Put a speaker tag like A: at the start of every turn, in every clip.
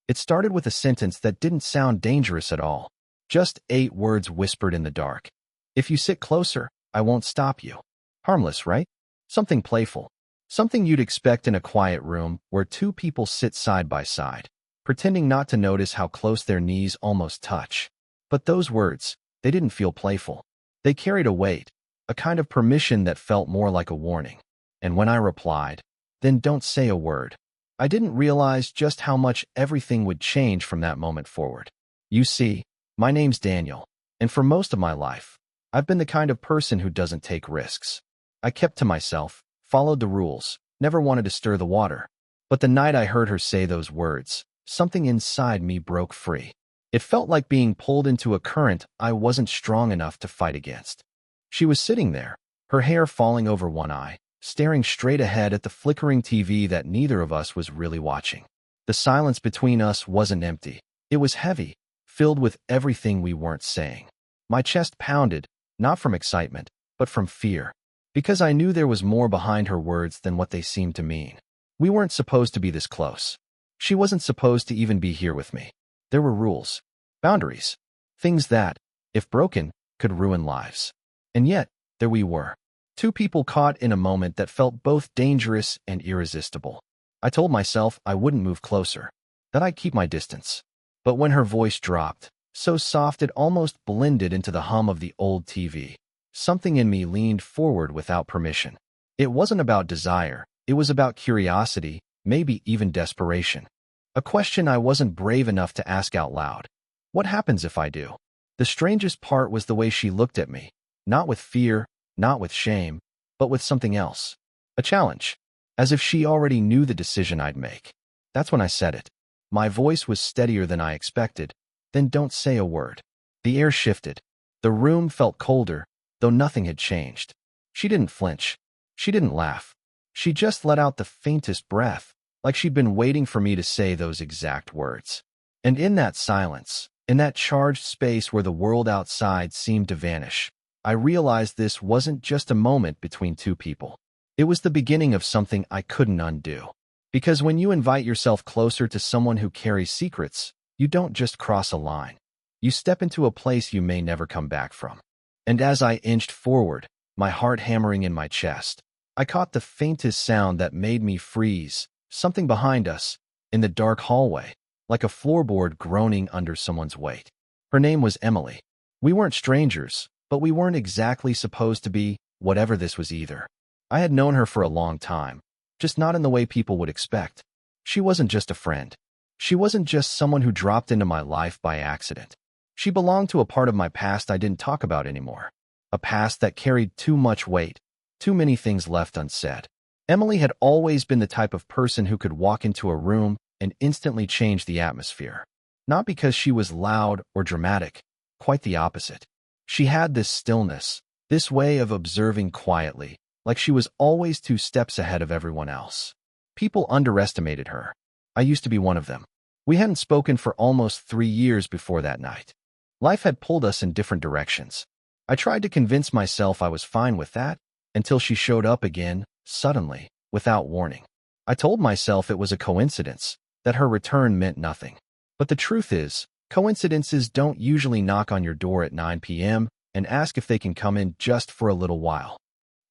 A: It started with a sentence that didn't sound dangerous at all. Just 8 words whispered in the dark. If you sit closer, I won't stop you. Harmless, right? Something playful. Something you'd expect in a quiet room where 2 people sit side by side, pretending not to notice how close their knees almost touch. But those words, they didn't feel playful. They carried a weight, a kind of permission that felt more like a warning. And when I replied, "Then don't say a word," I didn't realize just how much everything would change from that moment forward. You see, my name's Daniel, and for most of my life, I've been the kind of person who doesn't take risks. I kept to myself, followed the rules, never wanted to stir the water. But the night I heard her say those words, something inside me broke free. It felt like being pulled into a current I wasn't strong enough to fight against. She was sitting there, her hair falling over one eye, staring straight ahead at the flickering TV that neither of us was really watching. The silence between us wasn't empty. It was heavy, filled with everything we weren't saying. My chest pounded, not from excitement, but from fear, because I knew there was more behind her words than what they seemed to mean. We weren't supposed to be this close. She wasn't supposed to even be here with me. There were rules, boundaries, things that, if broken, could ruin lives. And yet, there we were. 2 people caught in a moment that felt both dangerous and irresistible. I told myself I wouldn't move closer, that I'd keep my distance. But when her voice dropped, so soft it almost blended into the hum of the old TV, something in me leaned forward without permission. It wasn't about desire, it was about curiosity, maybe even desperation. A question I wasn't brave enough to ask out loud. What happens if I do? The strangest part was the way she looked at me, not with fear, not with shame, but with something else. A challenge, as if she already knew the decision I'd make. That's when I said it. My voice was steadier than I expected. "Then don't say a word." The air shifted. The room felt colder, though nothing had changed. She didn't flinch. She didn't laugh. She just let out the faintest breath, like she'd been waiting for me to say those exact words. And in that silence, in that charged space where the world outside seemed to vanish, I realized this wasn't just a moment between 2 people. It was the beginning of something I couldn't undo. Because when you invite yourself closer to someone who carries secrets, you don't just cross a line. You step into a place you may never come back from. And as I inched forward, my heart hammering in my chest, I caught the faintest sound that made me freeze, something behind us, in the dark hallway, like a floorboard groaning under someone's weight. Her name was Emily. We weren't strangers, but we weren't exactly supposed to be, whatever this was either. I had known her for a long time, just not in the way people would expect. She wasn't just a friend. She wasn't just someone who dropped into my life by accident. She belonged to a part of my past I didn't talk about anymore. A past that carried too much weight, too many things left unsaid. Emily had always been the type of person who could walk into a room and instantly change the atmosphere. Not because she was loud or dramatic, quite the opposite. She had this stillness, this way of observing quietly, like she was always 2 steps ahead of everyone else. People underestimated her. I used to be one of them. We hadn't spoken for almost 3 years before that night. Life had pulled us in different directions. I tried to convince myself I was fine with that, until she showed up again, suddenly, without warning. I told myself it was a coincidence, that her return meant nothing. But the truth is, coincidences don't usually knock on your door at 9 p.m. and ask if they can come in just for a little while.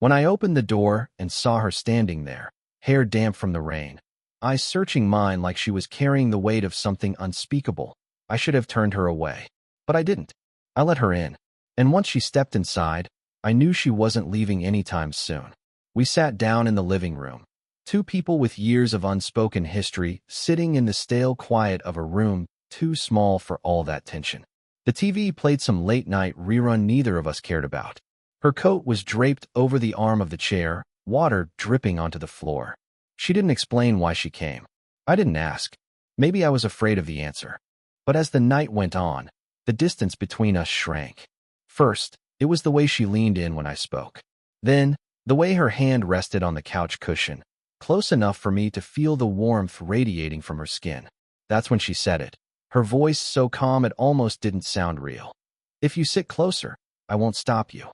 A: When I opened the door and saw her standing there, hair damp from the rain, eyes searching mine like she was carrying the weight of something unspeakable, I should have turned her away. But I didn't. I let her in. And once she stepped inside, I knew she wasn't leaving anytime soon. We sat down in the living room. 2 people with years of unspoken history sitting in the stale quiet of a room too small for all that tension. The TV played some late-night rerun neither of us cared about. Her coat was draped over the arm of the chair, water dripping onto the floor. She didn't explain why she came. I didn't ask. Maybe I was afraid of the answer. But as the night went on, the distance between us shrank. First, it was the way she leaned in when I spoke. Then, the way her hand rested on the couch cushion, close enough for me to feel the warmth radiating from her skin. That's when she said it. Her voice so calm it almost didn't sound real. "If you sit closer, I won't stop you."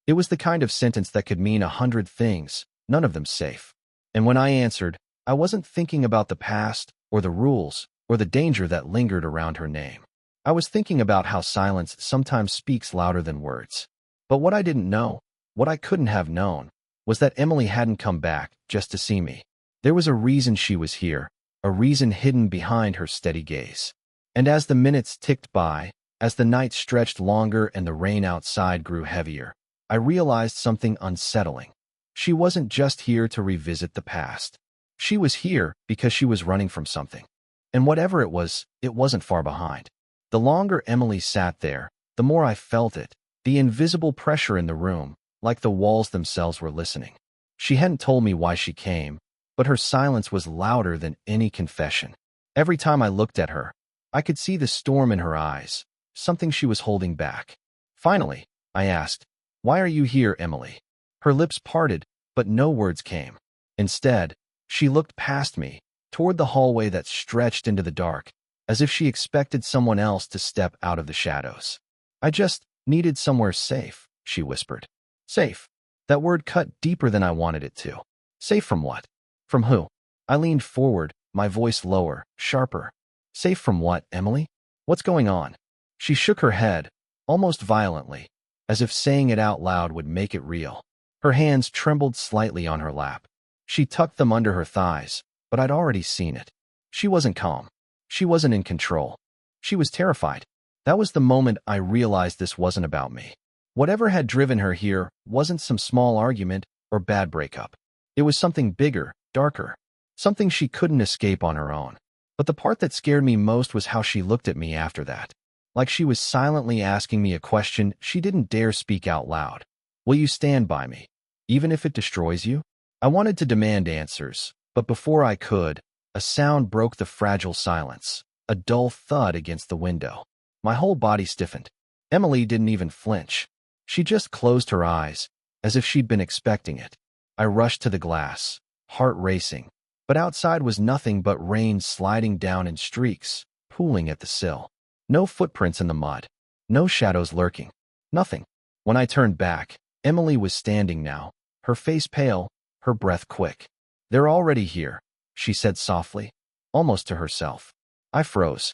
A: It was the kind of sentence that could mean 100 things, none of them safe. And when I answered, I wasn't thinking about the past or the rules or the danger that lingered around her name. I was thinking about how silence sometimes speaks louder than words. But what I didn't know, what I couldn't have known, was that Emily hadn't come back just to see me. There was a reason she was here, a reason hidden behind her steady gaze. And as the minutes ticked by, as the night stretched longer and the rain outside grew heavier, I realized something unsettling. She wasn't just here to revisit the past. She was here because she was running from something. And whatever it wasn't far behind. The longer Emily sat there, the more I felt it, the invisible pressure in the room, like the walls themselves were listening. She hadn't told me why she came, but her silence was louder than any confession. Every time I looked at her, I could see the storm in her eyes, something she was holding back. Finally, I asked, "Why are you here, Emily?" Her lips parted, but no words came. Instead, she looked past me, toward the hallway that stretched into the dark, as if she expected someone else to step out of the shadows. "I just needed somewhere safe," she whispered. Safe. That word cut deeper than I wanted it to. Safe from what? From who? I leaned forward, my voice lower, sharper. Safe from what, Emily? What's going on? She shook her head, almost violently, as if saying it out loud would make it real. Her hands trembled slightly on her lap. She tucked them under her thighs, but I'd already seen it. She wasn't calm. She wasn't in control. She was terrified. That was the moment I realized this wasn't about me. Whatever had driven her here wasn't some small argument or bad breakup. It was something bigger, darker, something she couldn't escape on her own. But the part that scared me most was how she looked at me after that. Like she was silently asking me a question she didn't dare speak out loud. Will you stand by me, even if it destroys you? I wanted to demand answers, but before I could, a sound broke the fragile silence, a dull thud against the window. My whole body stiffened. Emily didn't even flinch. She just closed her eyes, as if she'd been expecting it. I rushed to the glass, heart racing, but outside was nothing but rain sliding down in streaks, pooling at the sill. No footprints in the mud, no shadows lurking, nothing. When I turned back, Emily was standing now, her face pale, her breath quick. "They're already here," she said softly, almost to herself. I froze.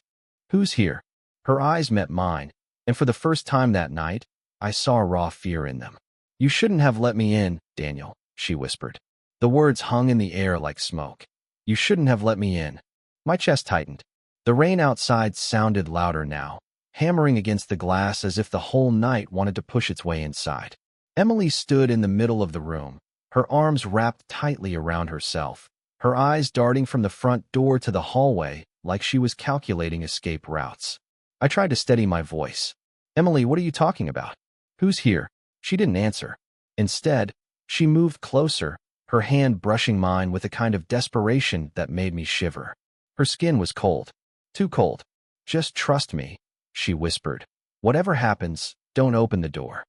A: "Who's here?" Her eyes met mine, and for the first time that night, I saw raw fear in them. "You shouldn't have let me in, Daniel," she whispered. The words hung in the air like smoke. "You shouldn't have let me in." My chest tightened. The rain outside sounded louder now, hammering against the glass as if the whole night wanted to push its way inside. Emily stood in the middle of the room, her arms wrapped tightly around herself, her eyes darting from the front door to the hallway like she was calculating escape routes. I tried to steady my voice. "Emily, what are you talking about? Who's here?" She didn't answer. Instead, she moved closer, her hand brushing mine with a kind of desperation that made me shiver. Her skin was cold. Too cold. "Just trust me," she whispered. "Whatever happens, don't open the door."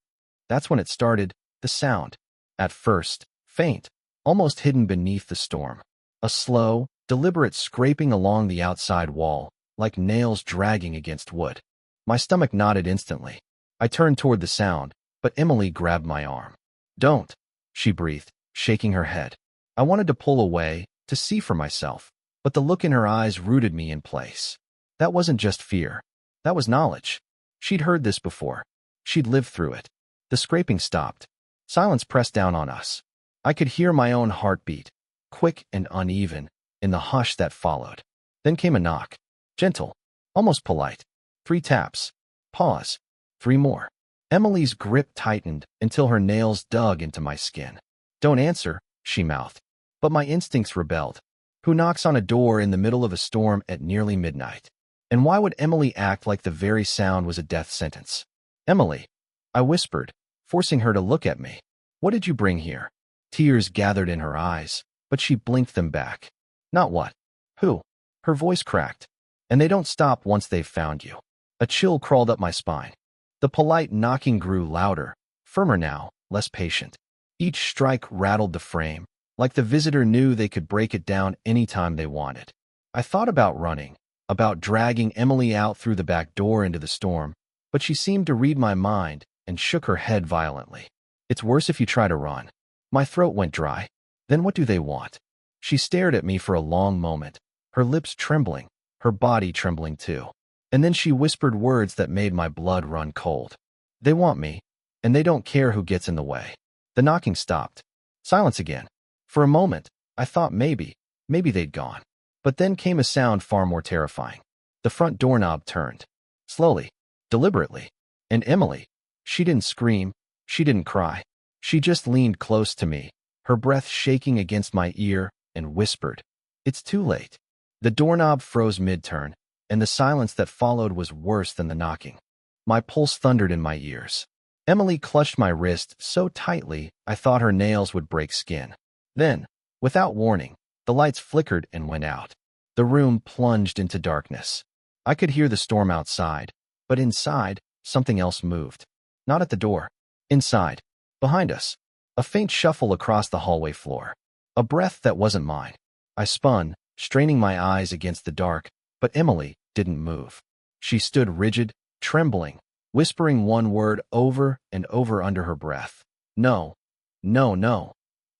A: That's when it started, the sound. At first, faint, almost hidden beneath the storm. A slow, deliberate scraping along the outside wall, like nails dragging against wood. My stomach knotted instantly. I turned toward the sound, but Emily grabbed my arm. "Don't," she breathed, shaking her head. I wanted to pull away, to see for myself, but the look in her eyes rooted me in place. That wasn't just fear. That was knowledge. She'd heard this before. She'd lived through it. The scraping stopped. Silence pressed down on us. I could hear my own heartbeat, quick and uneven, in the hush that followed. Then came a knock. Gentle, almost polite. 3 taps. Pause. 3 more. Emily's grip tightened until her nails dug into my skin. "Don't answer," she mouthed. But my instincts rebelled. Who knocks on a door in the middle of a storm at nearly midnight? And why would Emily act like the very sound was a death sentence? "Emily," I whispered, forcing her to look at me. "What did you bring here?" Tears gathered in her eyes, but she blinked them back. "Not what? Who?" Her voice cracked. "And they don't stop once they've found you." A chill crawled up my spine. The polite knocking grew louder, firmer now, less patient. Each strike rattled the frame, like the visitor knew they could break it down any time they wanted. I thought about running, about dragging Emily out through the back door into the storm, but she seemed to read my mind and shook her head violently. "It's worse if you try to run." My throat went dry. "Then what do they want?" She stared at me for a long moment, her lips trembling, her body trembling too. And then she whispered words that made my blood run cold. They want me, and they don't care who gets in the way. The knocking stopped. Silence again. For a moment, I thought maybe they'd gone. But then came a sound far more terrifying. The front doorknob turned. Slowly, deliberately. And Emily, she didn't scream, she didn't cry. She just leaned close to me, her breath shaking against my ear, and whispered, "It's too late." The doorknob froze mid-turn, and the silence that followed was worse than the knocking. My pulse thundered in my ears. Emily clutched my wrist so tightly I thought her nails would break skin. Then, without warning, the lights flickered and went out. The room plunged into darkness. I could hear the storm outside, but inside, something else moved. Not at the door. Inside. Behind us. A faint shuffle across the hallway floor. A breath that wasn't mine. I spun, straining my eyes against the dark, but Emily didn't move. She stood rigid, trembling, whispering one word over and over under her breath. No. No, no.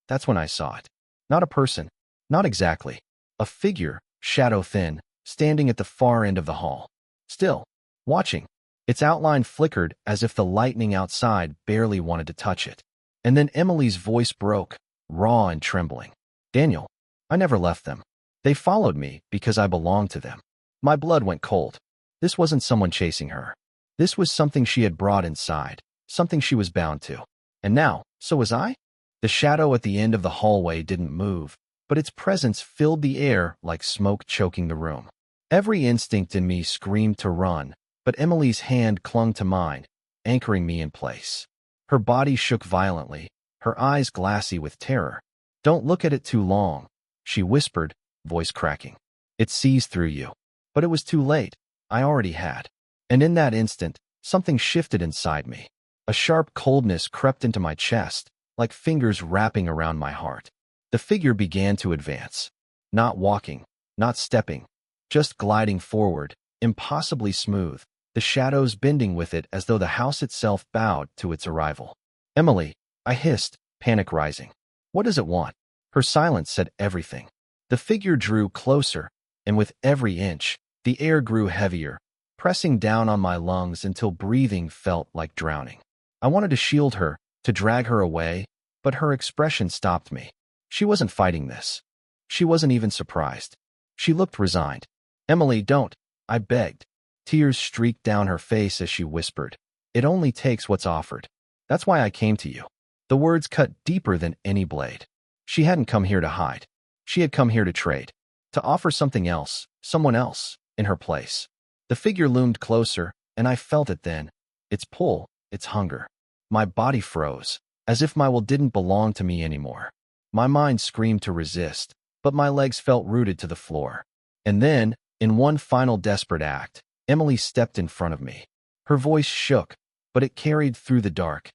A: That's when I saw it. Not a person. Not exactly. A figure, shadow thin, standing at the far end of the hall. Still, watching. Its outline flickered as if the lightning outside barely wanted to touch it. And then Emily's voice broke, raw and trembling. "Daniel, I never left them. They followed me because I belonged to them." My blood went cold. This wasn't someone chasing her. This was something she had brought inside, something she was bound to. And now, so was I? The shadow at the end of the hallway didn't move, but its presence filled the air like smoke choking the room. Every instinct in me screamed to run, but Emily's hand clung to mine, anchoring me in place. Her body shook violently, her eyes glassy with terror. "Don't look at it too long," she whispered, voice cracking. "It sees through you." But it was too late. I already had. And in that instant, something shifted inside me. A sharp coldness crept into my chest, like fingers wrapping around my heart. The figure began to advance. Not walking, not stepping, just gliding forward, impossibly smooth, the shadows bending with it as though the house itself bowed to its arrival. "Emily," I hissed, panic rising. "What does it want?" Her silence said everything. The figure drew closer, and with every inch, the air grew heavier, pressing down on my lungs until breathing felt like drowning. I wanted to shield her, to drag her away, but her expression stopped me. She wasn't fighting this. She wasn't even surprised. She looked resigned. "Emily, don't," I begged. Tears streaked down her face as she whispered, "It only takes what's offered. That's why I came to you." The words cut deeper than any blade. She hadn't come here to hide. She had come here to trade. To offer something else, someone else, in her place. The figure loomed closer, and I felt it then. Its pull, its hunger. My body froze, as if my will didn't belong to me anymore. My mind screamed to resist, but my legs felt rooted to the floor. And then, in one final desperate act, Emily stepped in front of me. Her voice shook, but it carried through the dark.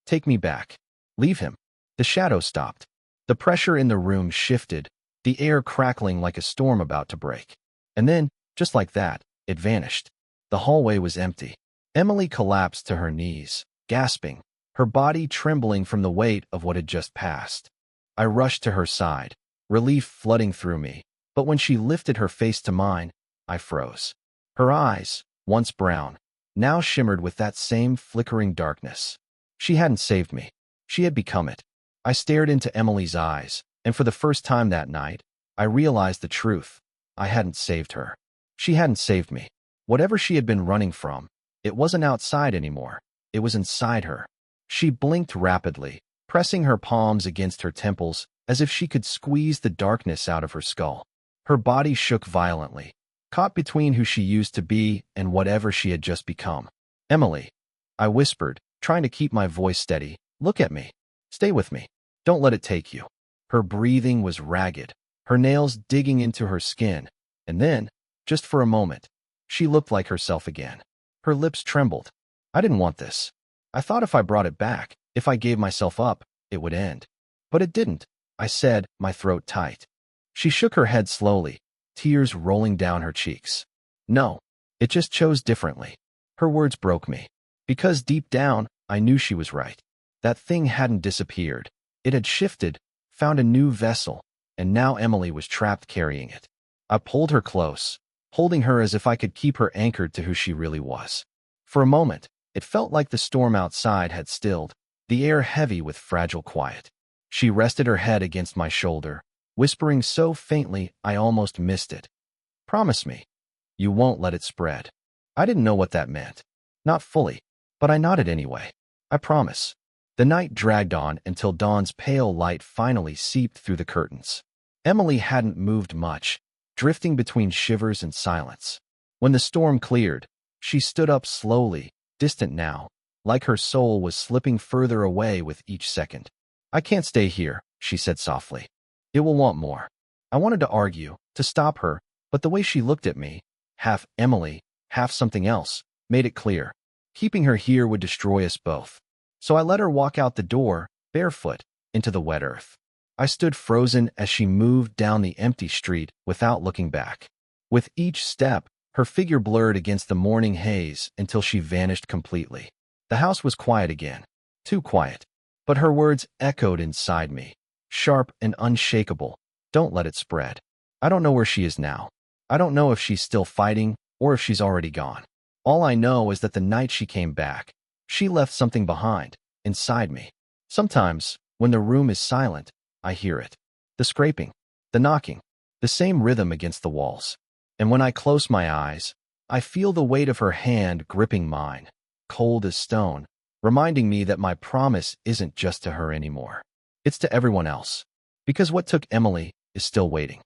A: "Take me back. Leave him." The shadow stopped. The pressure in the room shifted, the air crackling like a storm about to break. And then, just like that, it vanished. The hallway was empty. Emily collapsed to her knees, gasping, her body trembling from the weight of what had just passed. I rushed to her side, relief flooding through me, but when she lifted her face to mine, I froze. Her eyes, once brown, now shimmered with that same flickering darkness. She hadn't saved me. She had become it. I stared into Emily's eyes, and for the first time that night, I realized the truth. I hadn't saved her. She hadn't saved me. Whatever she had been running from, it wasn't outside anymore. It was inside her. She blinked rapidly, pressing her palms against her temples as if she could squeeze the darkness out of her skull. Her body shook violently, caught between who she used to be and whatever she had just become. "Emily," I whispered, trying to keep my voice steady, "look at me. Stay with me. Don't let it take you." Her breathing was ragged, her nails digging into her skin, and then, just for a moment, she looked like herself again. Her lips trembled. I didn't want this. I thought if I brought it back, if I gave myself up, it would end. But it didn't, I said, my throat tight. She shook her head slowly, tears rolling down her cheeks. "No, it just chose differently." Her words broke me. Because deep down, I knew she was right. That thing hadn't disappeared. It had shifted, found a new vessel, and now Emily was trapped carrying it. I pulled her close, holding her as if I could keep her anchored to who she really was. For a moment, it felt like the storm outside had stilled, the air heavy with fragile quiet. She rested her head against my shoulder, whispering so faintly I almost missed it. "Promise me, you won't let it spread." I didn't know what that meant. Not fully, but I nodded anyway. "I promise." The night dragged on until dawn's pale light finally seeped through the curtains. Emily hadn't moved much, drifting between shivers and silence. When the storm cleared, she stood up slowly, distant now, like her soul was slipping further away with each second. "I can't stay here," she said softly. "It will want more." I wanted to argue, to stop her, but the way she looked at me, half Emily, half something else, made it clear. Keeping her here would destroy us both. So I let her walk out the door, barefoot, into the wet earth. I stood frozen as she moved down the empty street without looking back. With each step, her figure blurred against the morning haze until she vanished completely. The house was quiet again, too quiet, but her words echoed inside me, sharp and unshakable. "Don't let it spread." I don't know where she is now. I don't know if she's still fighting or if she's already gone. All I know is that the night she came back, she left something behind, inside me. Sometimes, when the room is silent, I hear it. The scraping, the knocking, the same rhythm against the walls. And when I close my eyes, I feel the weight of her hand gripping mine, cold as stone, reminding me that my promise isn't just to her anymore. It's to everyone else. Because what took Emily is still waiting.